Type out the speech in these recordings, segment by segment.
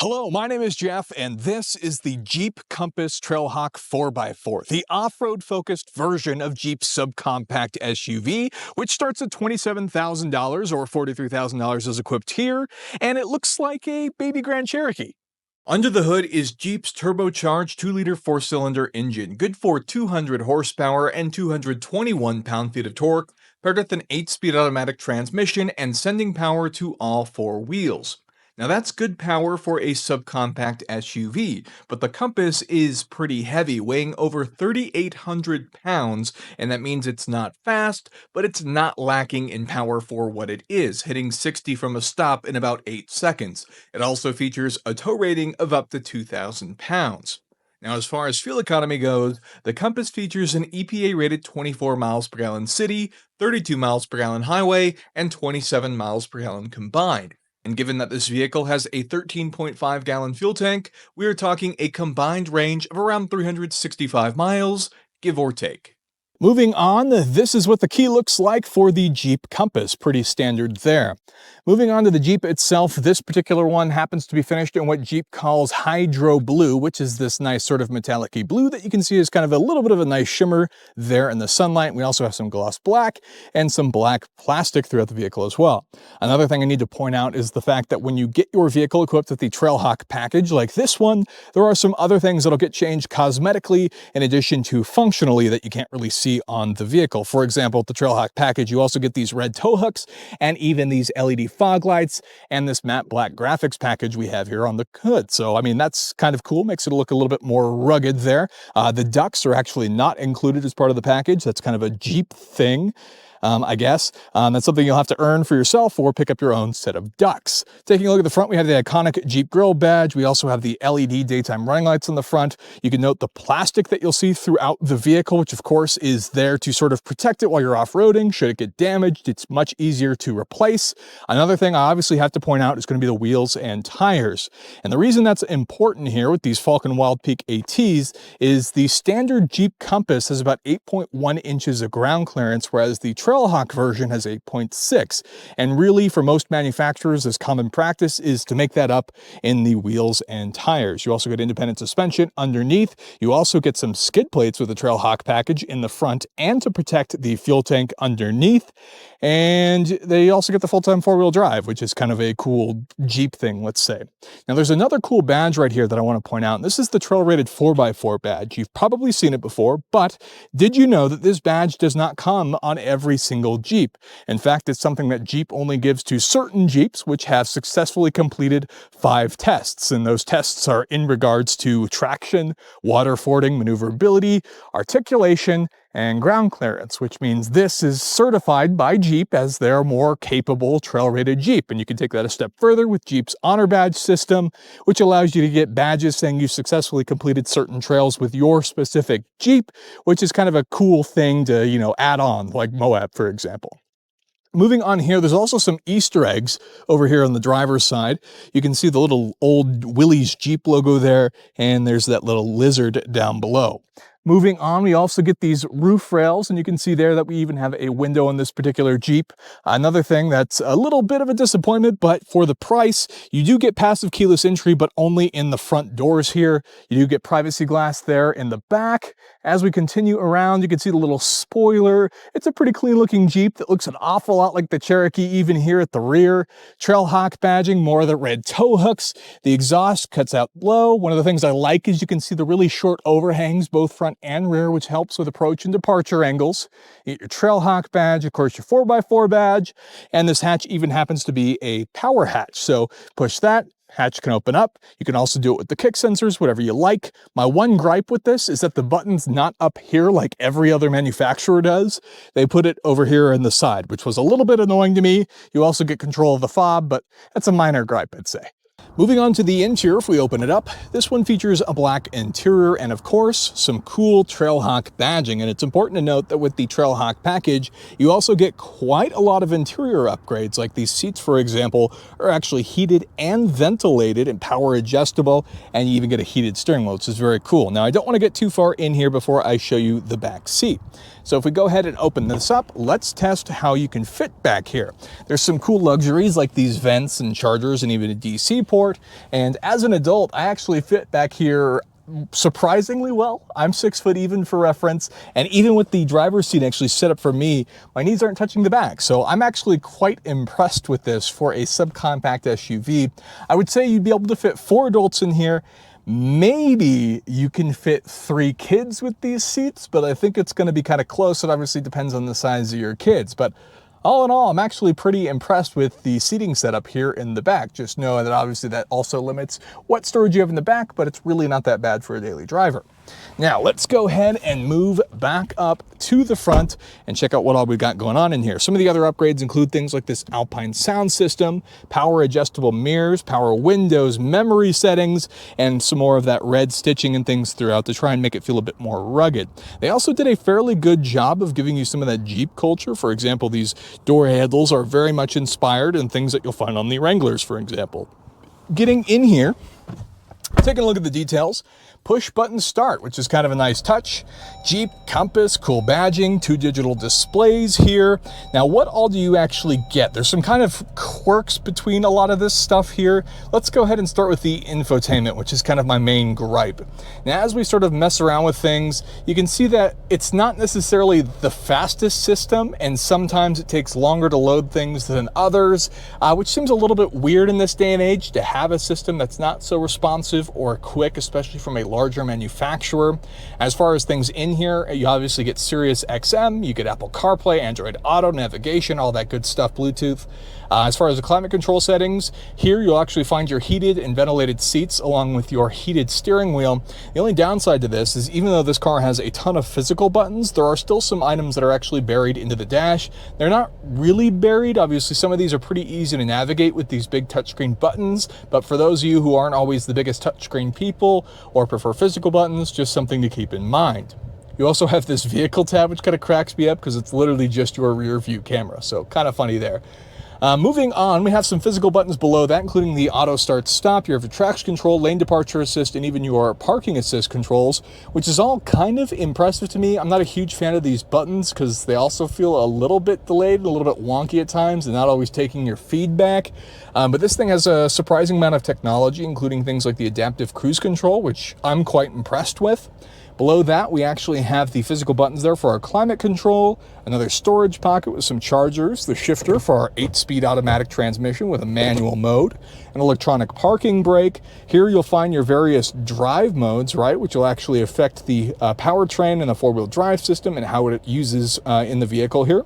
Hello, my name is Jeff, and this is the Jeep Compass Trailhawk 4x4, the off-road focused version of Jeep's subcompact SUV, which starts at $27,000 or $43,000 as equipped here, and it looks like a baby Grand Cherokee. Under the hood is Jeep's turbocharged 2-liter 4-cylinder engine, good for 200 horsepower and 221 pound-feet of torque, paired with an 8-speed automatic transmission and sending power to all 4 wheels. Now that's good power for a subcompact SUV, but the Compass is pretty heavy, weighing over 3,800 pounds, and that means it's not fast, but it's not lacking in power for what it is, hitting 60 from a stop in about 8 seconds. It also features a tow rating of up to 2,000 pounds. Now, as far as fuel economy goes, the Compass features an EPA-rated 24 miles per gallon city, 32 miles per gallon highway, and 27 miles per gallon combined. And given that this vehicle has a 13.5 gallon fuel tank, we are talking a combined range of around 365 miles, give or take. Moving on, this is what the key looks like for the Jeep Compass, pretty standard there. Moving on to the Jeep itself, this particular one happens to be finished in what Jeep calls hydro blue, which is this nice sort of metallic-y blue that you can see is kind of a little bit of a nice shimmer there in the sunlight. We also have some gloss black and some black plastic throughout the vehicle as well. Another thing I need to point out is the fact that when you get your vehicle equipped with the Trailhawk package like this one, there are some other things that'll get changed cosmetically in addition to functionally that you can't really see on the vehicle. For example, with the Trailhawk package, you also get these red tow hooks and even these LED fog lights and this matte black graphics package we have here on the hood. So, I mean, that's kind of cool. Makes it look a little bit more rugged there. The ducks are actually not included as part of the package. That's kind of a Jeep thing. I guess. That's something you'll have to earn for yourself or pick up your own set of ducks. Taking a look at the front, we have the iconic Jeep Grill badge. We also have the LED daytime running lights on the front. You can note the plastic that you'll see throughout the vehicle, which of course is there to sort of protect it while you're off-roading. Should it get damaged, it's much easier to replace. Another thing I obviously have to point out is going to be the wheels and tires. And the reason that's important here with these Falcon Wild Peak ATs is the standard Jeep Compass has about 8.1 inches of ground clearance, whereas the Trailhawk version has 8.6, and really for most manufacturers as common practice is to make that up in the wheels and tires. You also get independent suspension underneath. You also get some skid plates with the Trailhawk package in the front and to protect the fuel tank underneath, and they also get the full-time 4-wheel drive, which is kind of a cool Jeep thing, let's say. Now there's another cool badge right here that I want to point out, and this is the Trail Rated 4x4 badge. You've probably seen it before, but did you know that this badge does not come on every single Jeep? In fact, it's something that Jeep only gives to certain Jeeps which have successfully completed 5 tests, and those tests are in regards to traction, water fording, maneuverability, articulation, and ground clearance, which means this is certified by Jeep as their more capable trail-rated Jeep. And you can take that a step further with Jeep's Honor Badge system, which allows you to get badges saying you successfully completed certain trails with your specific Jeep, which is kind of a cool thing to, add on, like Moab, for example. Moving on here, there's also some Easter eggs over here on the driver's side. You can see the little old Willys Jeep logo there, and there's that little lizard down below. Moving on, we also get these roof rails, and you can see there that we even have a window on this particular Jeep. Another thing that's a little bit of a disappointment, but for the price, you do get passive keyless entry, but only in the front doors here. You do get privacy glass there in the back. As we continue around, you can see the little spoiler. It's a pretty clean looking Jeep that looks an awful lot like the Cherokee even here at the rear. Trailhawk badging, more of the red tow hooks. The exhaust cuts out low. One of the things I like is you can see the really short overhangs, both front and rear, which helps with approach and departure angles. You get your Trailhawk badge, of course your 4x4 badge, and this hatch even happens to be a power hatch. So push that, hatch can open up. You can also do it with the kick sensors, whatever you like. My one gripe with this is that the button's not up here like every other manufacturer does. They put it over here on the side, which was a little bit annoying to me. You also get control of the fob, but that's a minor gripe, I'd say. Moving on to the interior, if we open it up, this one features a black interior and, of course, some cool Trailhawk badging. And it's important to note that with the Trailhawk package, you also get quite a lot of interior upgrades, like these seats, for example, are actually heated and ventilated and power adjustable, and you even get a heated steering wheel, which is very cool. Now, I don't want to get too far in here before I show you the back seat. So if we go ahead and open this up, let's test how you can fit back here. There's some cool luxuries like these vents and chargers and even a DC port, and as an adult, I actually fit back here surprisingly well. I'm 6 foot even for reference, and even with the driver's seat actually set up for me, my knees aren't touching the back. So I'm actually quite impressed with this for a subcompact SUV. I would say you'd be able to fit 4 adults in here. Maybe you can fit 3 kids with these seats, but I think it's going to be kind of close. It obviously depends on the size of your kids, but all in all, I'm actually pretty impressed with the seating setup here in the back. Just know that obviously that also limits what storage you have in the back, but it's really not that bad for a daily driver. Now let's go ahead and move back up to the front and check out what all we've got going on in here. Some of the other upgrades include things like this Alpine sound system, power adjustable mirrors, power windows, memory settings, and some more of that red stitching and things throughout to try and make it feel a bit more rugged. They also did a fairly good job of giving you some of that Jeep culture. For example, these door handles are very much inspired in things that you'll find on the Wranglers, for example. Getting in here, taking a look at the details. Push button start, which is kind of a nice touch. Jeep compass, cool badging, 2 digital displays here. Now, what all do you actually get? There's some kind of quirks between a lot of this stuff here. Let's go ahead and start with the infotainment, which is kind of my main gripe. Now, as we sort of mess around with things, you can see that it's not necessarily the fastest system, and sometimes it takes longer to load things than others, which seems a little bit weird in this day and age to have a system that's not so responsive or quick, especially from a larger manufacturer. As far as things in here, you obviously get Sirius XM, you get Apple CarPlay, Android Auto, navigation, all that good stuff, Bluetooth. As far as the climate control settings, here you'll actually find your heated and ventilated seats along with your heated steering wheel. The only downside to this is even though this car has a ton of physical buttons, there are still some items that are actually buried into the dash. They're not really buried. Obviously, some of these are pretty easy to navigate with these big touchscreen buttons, but for those of you who aren't always the biggest touchscreen people or prefer physical buttons, just something to keep in mind. You also have this vehicle tab, which kind of cracks me up because it's literally just your rear view camera, so kind of funny there. Moving on, we have some physical buttons below that, including the auto start stop, your traction control, lane departure assist, and even your parking assist controls, which is all kind of impressive to me. I'm not a huge fan of these buttons because they also feel a little bit delayed, a little bit wonky at times, and not always taking your feedback. But this thing has a surprising amount of technology, including things like the adaptive cruise control, which I'm quite impressed with. Below that, we actually have the physical buttons there for our climate control, another storage pocket with some chargers, the shifter for our 8-speed automatic transmission with a manual mode, an electronic parking brake. Here you'll find your various drive modes, right, which will actually affect the powertrain and the 4-wheel drive system and how it uses in the vehicle here.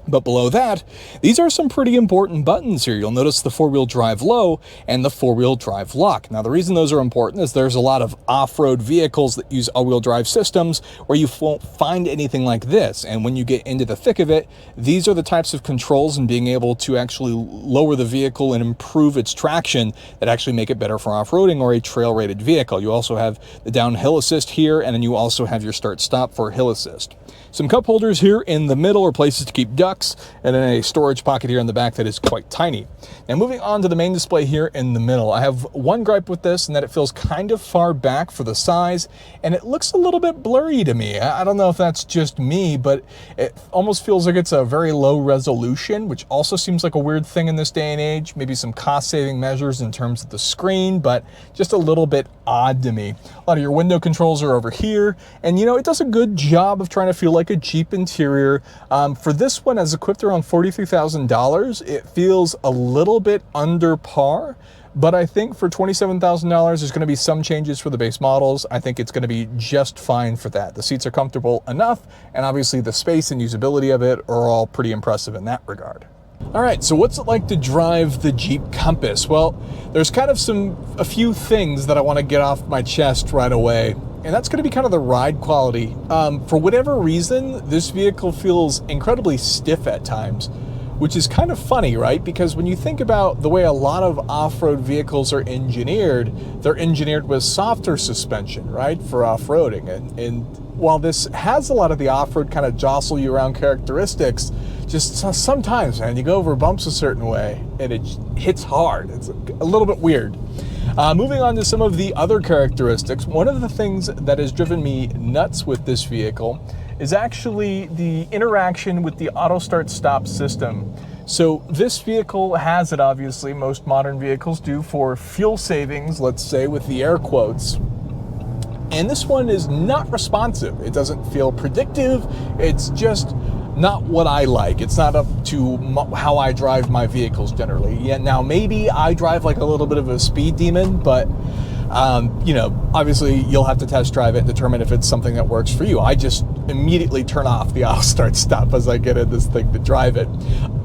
But below that, these are some pretty important buttons here. You'll notice the 4-wheel drive low and the 4-wheel drive lock. Now, the reason those are important is there's a lot of off-road vehicles that use all-wheel drive systems where you won't find anything like this. And when you get into the thick of it, these are the types of controls and being able to actually lower the vehicle and improve its traction that actually make it better for off-roading or a trail-rated vehicle. You also have the downhill assist here, and then you also have your start-stop for hill assist. Some cup holders here in the middle are places to keep ducks, and then a storage pocket here in the back that is quite tiny. Now, moving on to the main display here in the middle, I have one gripe with this, and that it feels kind of far back for the size, and it looks a little bit blurry to me. I don't know if that's just me, but it almost feels like it's a very low resolution, which also seems like a weird thing in this day and age. Maybe some cost-saving measures in terms of the screen, but just a little bit odd to me. A lot of your window controls are over here, and it does a good job of trying to feel like a Jeep interior. For this one, as equipped around $43,000, it feels a little bit under par, but I think for $27,000, there's going to be some changes for the base models. I think it's going to be just fine for that. The seats are comfortable enough, and obviously the space and usability of it are all pretty impressive in that regard. All right, so what's it like to drive the Jeep Compass? Well, there's kind of a few things that I want to get off my chest right away, and that's going to be kind of the ride quality. For whatever reason, this vehicle feels incredibly stiff at times, which is kind of funny, right? Because when you think about the way a lot of off-road vehicles are engineered, they're engineered with softer suspension, right, for off-roading. And while this has a lot of the off-road kind of jostle you around characteristics, just sometimes, man, you go over bumps a certain way and it hits hard. It's a little bit weird. Moving on to some of the other characteristics, one of the things that has driven me nuts with this vehicle is actually the interaction with the auto start stop system. So this vehicle has it, obviously, most modern vehicles do, for fuel savings, let's say, with the air quotes. And this one is not responsive. It doesn't feel predictive. It's just not what I like. It's not up to how I drive my vehicles generally. Yeah, now maybe I drive like a little bit of a speed demon, but you know, obviously you'll have to test drive it and determine if it's something that works for you. I just immediately turn off the auto start stop as I get in this thing to drive it.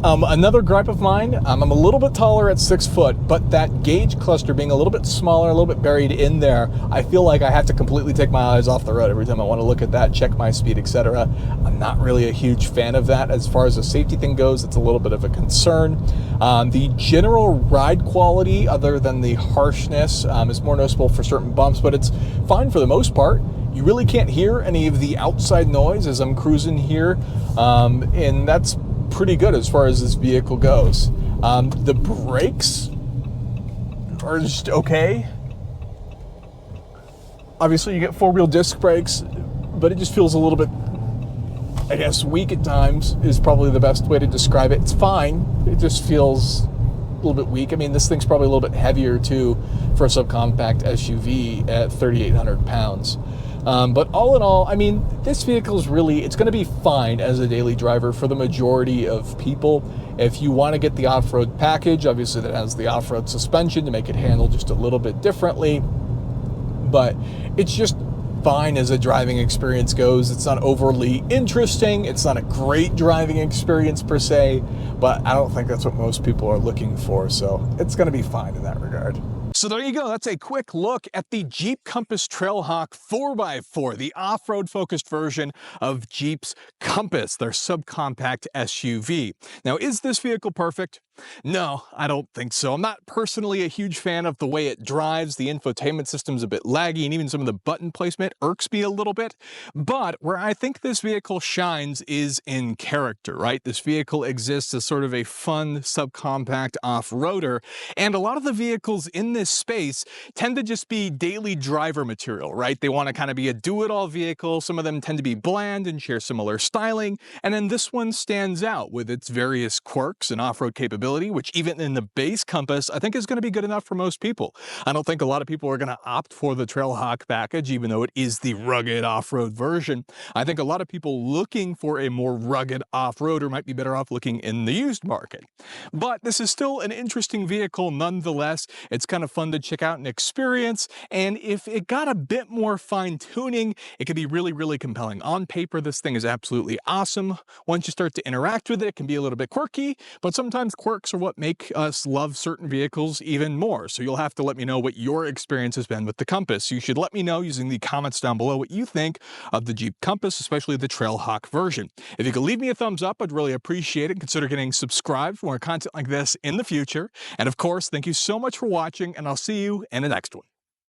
Another gripe of mine, I'm a little bit taller at 6 foot, but that gauge cluster being a little bit smaller, a little bit buried in there, I feel like I have to completely take my eyes off the road every time I want to look at that, check my speed, etc. I'm not really a huge fan of that. As far as the safety thing goes, it's a little bit of a concern. The general ride quality, other than the harshness, is more noticeable for certain bumps, but it's fine for the most part. You really can't hear any of the outside noise as I'm cruising here, and that's pretty good as far as this vehicle goes. The brakes are just okay. Obviously you get 4-wheel disc brakes, but it just feels a little bit, I guess, weak at times is probably the best way to describe it. It's fine, it just feels a little bit weak. I mean, this thing's probably a little bit heavier too for a subcompact SUV at 3,800 pounds. But all in all, I mean, this vehicle is really, it's going to be fine as a daily driver for the majority of people. If you want to get the off-road package, obviously that has the off-road suspension to make it handle just a little bit differently, but it's just fine as a driving experience goes. It's not overly interesting. It's not a great driving experience per se, but I don't think that's what most people are looking for. So it's going to be fine in that regard. So there you go. That's a quick look at the Jeep Compass Trailhawk 4x4, the off-road focused version of Jeep's Compass, their subcompact SUV. Now, is this vehicle perfect? No, I don't think so. I'm not personally a huge fan of the way it drives. The infotainment system's a bit laggy, and even some of the button placement irks me a little bit. But where I think this vehicle shines is in character, right? This vehicle exists as sort of a fun subcompact off-roader, and a lot of the vehicles in this space tend to just be daily driver material, right? They want to kind of be a do-it-all vehicle. Some of them tend to be bland and share similar styling, and then this one stands out with its various quirks and off-road capability, which even in the base Compass, I think is going to be good enough for most people. I don't think a lot of people are going to opt for the Trailhawk package, even though it is the rugged off-road version. I think a lot of people looking for a more rugged off-roader might be better off looking in the used market. But this is still an interesting vehicle nonetheless. It's kind of fun to check out and experience, and if it got a bit more fine-tuning, it could be really, really compelling. On paper, this thing is absolutely awesome. Once you start to interact with it, it can be a little bit quirky, but sometimes quirks are what make us love certain vehicles even more. So you'll have to let me know what your experience has been with the Compass. You should let me know using the comments down below what you think of the Jeep Compass, especially the Trailhawk version. If you could leave me a thumbs up, I'd really appreciate it. Consider getting subscribed for more content like this in the future. And of course, thank you so much for watching, and I'll see you in the next one.